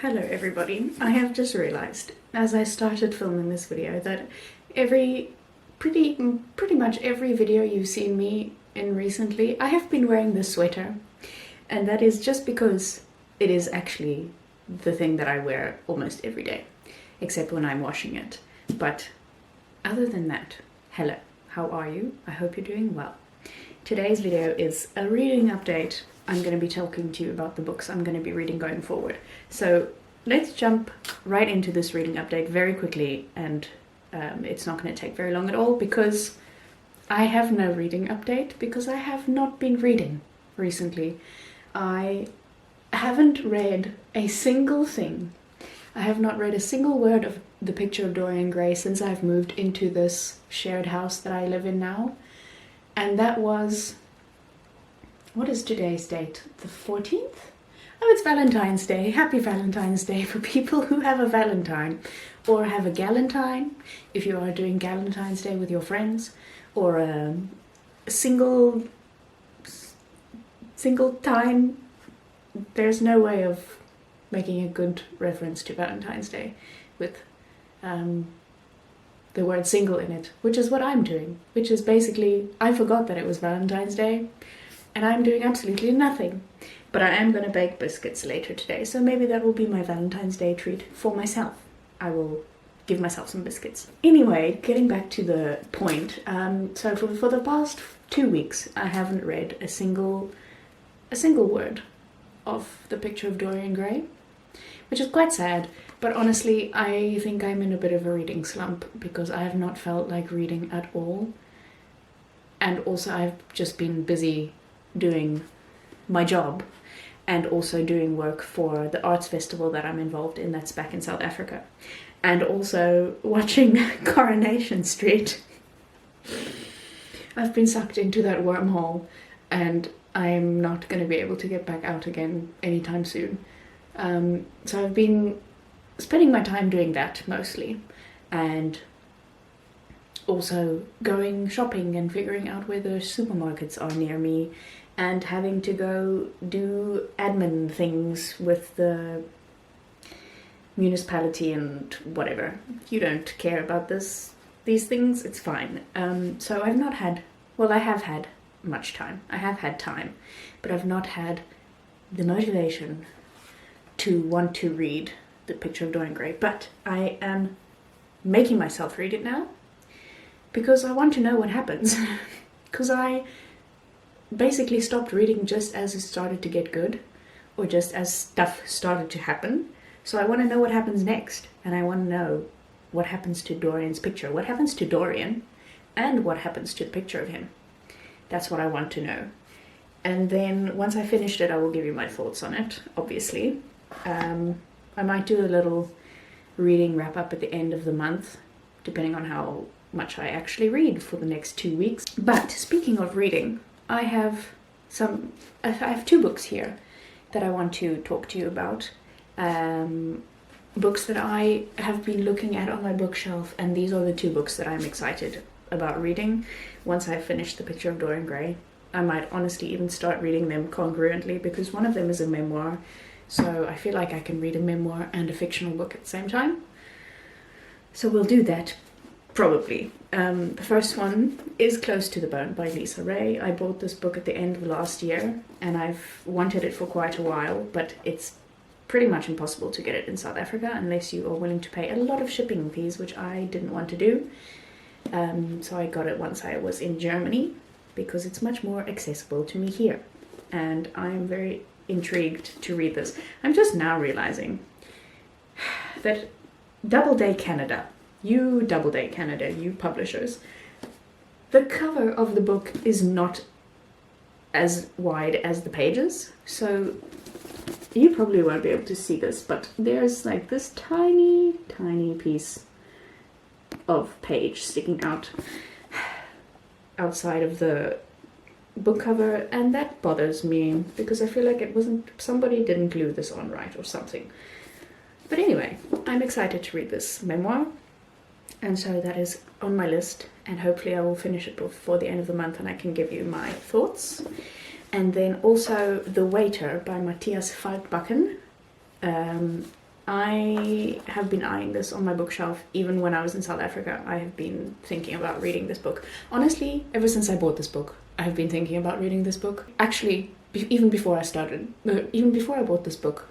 Hello everybody. I have just realized as I started filming this video that pretty much every video you've seen me in recently, I have been wearing this sweater, and that is just because it is actually the thing that I wear almost every day, except when I'm washing it. But other than that, hello, how are you? I hope you're doing well. Today's video is a reading update. I'm going to be talking to you about the books I'm going to be reading going forward. So let's jump right into this reading update very quickly, and it's not going to take very long at all because I have no reading update because I have not been reading recently. I haven't read a single thing. I have not read a single word of The Picture of Dorian Gray since I've moved into this shared house that I live in now. And that was, what is today's date? The 14th? Oh, it's Valentine's Day. Happy Valentine's Day for people who have a Valentine. Or have a Galentine, if you are doing Galentine's Day with your friends. Or a single time. There's no way of making a good reference to Valentine's Day with the word single in it, which is what I'm doing, which is basically, I forgot that it was Valentine's Day, and I'm doing absolutely nothing. But I am going to bake biscuits later today, so maybe that will be my Valentine's Day treat for myself. I will give myself some biscuits. Anyway, getting back to the point, so for the past 2 weeks, I haven't read a single word of The Picture of Dorian Gray, which is quite sad. But honestly, I think I'm in a bit of a reading slump because I have not felt like reading at all. And also I've just been busy doing my job and also doing work for the arts festival that I'm involved in that's back in South Africa. And also watching Coronation Street. I've been sucked into that wormhole and I'm not going to be able to get back out again anytime soon. So I've been spending my time doing that mostly, and also going shopping and figuring out where the supermarkets are near me, and having to go do admin things with the municipality and whatever. You don't care about these things, it's fine. So I've not had, well, I have had much time. I have had time, but I've not had the motivation to want to read The Picture of Dorian Gray. But I am making myself read it now because I want to know what happens. Because I basically stopped reading just as it started to get good, or just as stuff started to happen. So I want to know what happens next, and I want to know what happens to Dorian's picture, what happens to Dorian, and what happens to the picture of him. That's what I want to know. And then once I finished it, I will give you my thoughts on it, obviously. I might do a little reading wrap up at the end of the month, depending on how much I actually read for the next 2 weeks. But speaking of reading, I have 2 books here that I want to talk to you about. Books that I have been looking at on my bookshelf, and these are the 2 books that I'm excited about reading once I've finished The Picture of Dorian Gray. I might honestly even start reading them congruently because one of them is a memoir, so I feel like I can read a memoir and a fictional book at the same time. So we'll do that, probably. The first one is Close to the Bone by Lisa Ray. I bought this book at the end of last year, and I've wanted it for quite a while, but it's pretty much impossible to get it in South Africa unless you are willing to pay a lot of shipping fees, which I didn't want to do. So I got it once I was in Germany because it's much more accessible to me here, and I'm very intrigued to read this. I'm just now realizing that Doubleday Canada, you publishers, the cover of the book is not as wide as the pages, so you probably won't be able to see this, but there's like this tiny piece of page sticking out outside of the book cover, and that bothers me because I feel like somebody didn't glue this on right or something. But anyway, I'm excited to read this memoir, and so that is on my list, and hopefully I will finish it before the end of the month and I can give you my thoughts. And then also The Waiter by Matias Faldbakken. I have been eyeing this on my bookshelf even when I was in South Africa. I have been thinking about reading this book. Honestly, ever since I bought this book, I have been thinking about reading this book. Actually, even before I bought this book.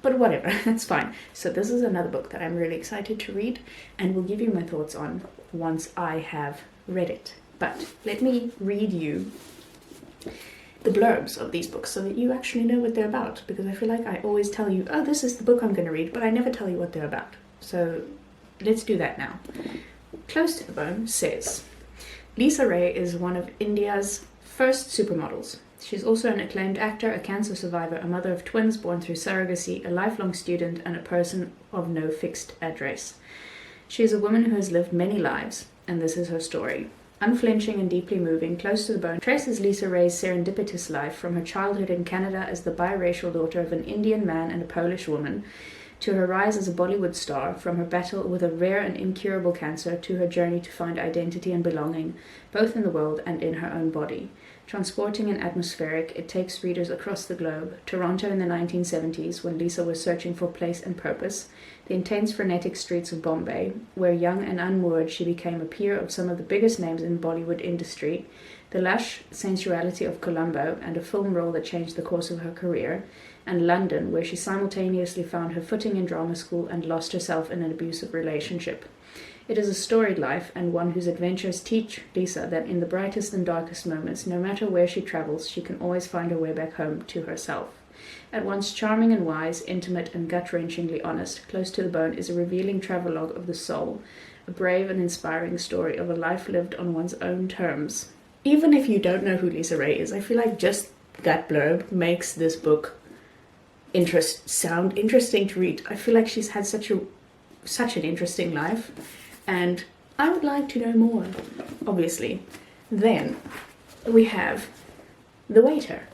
But whatever, that's fine. So this is another book that I'm really excited to read and will give you my thoughts on once I have read it. But let me read you the blurbs of these books so that you actually know what they're about, because I feel like I always tell you, oh, this is the book I'm going to read, but I never tell you what they're about. So let's do that now. Close to the Bone says, Lisa Ray is one of India's first supermodels. She's also an acclaimed actor, a cancer survivor, a mother of twins born through surrogacy, a lifelong student, and a person of no fixed address. She is a woman who has lived many lives, and this is her story. Unflinching and deeply moving, Close to the Bone traces Lisa Ray's serendipitous life from her childhood in Canada as the biracial daughter of an Indian man and a Polish woman, to her rise as a Bollywood star, from her battle with a rare and incurable cancer to her journey to find identity and belonging, both in the world and in her own body. Transporting and atmospheric, it takes readers across the globe. Toronto in the 1970s, when Lisa was searching for place and purpose. The intense, frenetic streets of Bombay, where young and unmoored she became a peer of some of the biggest names in Bollywood industry. The lush sensuality of Colombo, and a film role that changed the course of her career. And London, where she simultaneously found her footing in drama school and lost herself in an abusive relationship. It is a storied life, and one whose adventures teach Lisa that in the brightest and darkest moments, no matter where she travels, she can always find her way back home to herself. At once charming and wise, intimate and gut-wrenchingly honest, Close to the Bone is a revealing travelogue of the soul, a brave and inspiring story of a life lived on one's own terms. Even if you don't know who Lisa Ray is, I feel like just that blurb makes this book sound interesting to read. I feel like she's had such an interesting life, and I would like to know more, obviously. Then we have The Waiter.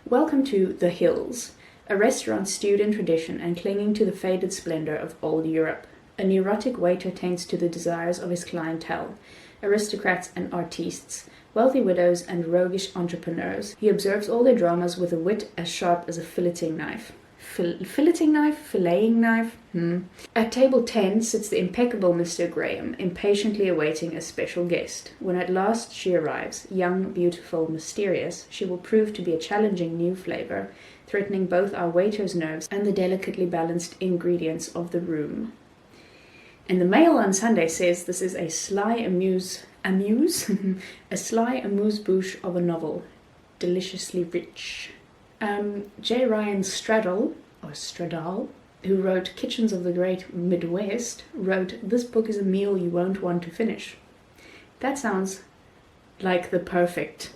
Welcome to The Hills, a restaurant stewed in tradition and clinging to the faded splendor of old Europe. A neurotic waiter tends to the desires of his clientele, aristocrats and artistes, wealthy widows and roguish entrepreneurs. He observes all their dramas with a wit as sharp as a filleting knife. Filleting knife? At table 10 sits the impeccable Mr. Graham, impatiently awaiting a special guest. When at last she arrives, young, beautiful, mysterious, she will prove to be a challenging new flavor, threatening both our waiter's nerves and the delicately balanced ingredients of the room. And the Mail on Sunday says this is a sly a sly amuse-bouche of a novel, deliciously rich. J. Ryan Stradal, who wrote Kitchens of the Great Midwest, wrote, "This book is a meal you won't want to finish." That sounds like the perfect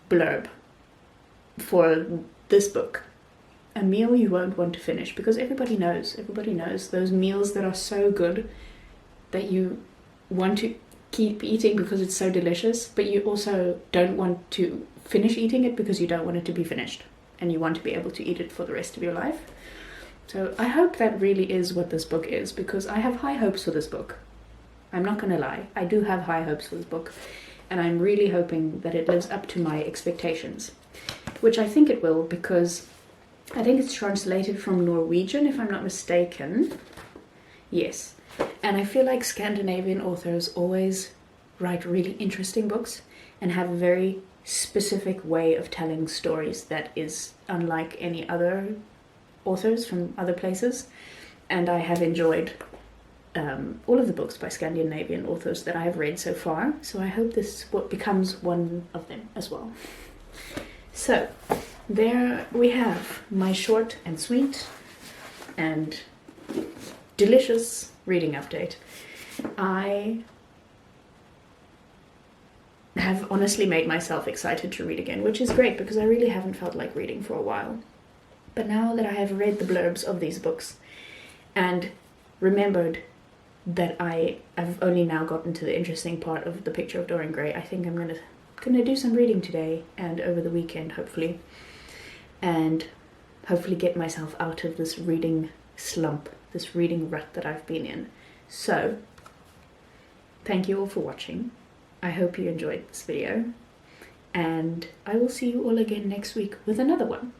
blurb for this book. A meal you won't want to finish, because everybody knows those meals that are so good that you want to keep eating because it's so delicious, but you also don't want to finish eating it because you don't want it to be finished and you want to be able to eat it for the rest of your life. So I hope that really is what this book is, because I have high hopes for this book. I'm not going to lie, I do have high hopes for this book, and I'm really hoping that it lives up to my expectations, which I think it will, because I think it's translated from Norwegian, if I'm not mistaken. Yes. And I feel like Scandinavian authors always write really interesting books and have a very specific way of telling stories that is unlike any other authors from other places. And I have enjoyed all of the books by Scandinavian authors that I have read so far. So I hope this becomes one of them as well. So there we have my short and sweet and delicious reading update. I have honestly made myself excited to read again, which is great because I really haven't felt like reading for a while. But now that I have read the blurbs of these books and remembered that I've only now gotten to the interesting part of The Picture of Dorian Gray, I think I'm gonna do some reading today and over the weekend, hopefully, and hopefully get myself out of this reading slump, this reading rut that I've been in. So, thank you all for watching. I hope you enjoyed this video, and I will see you all again next week with another one.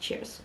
Cheers.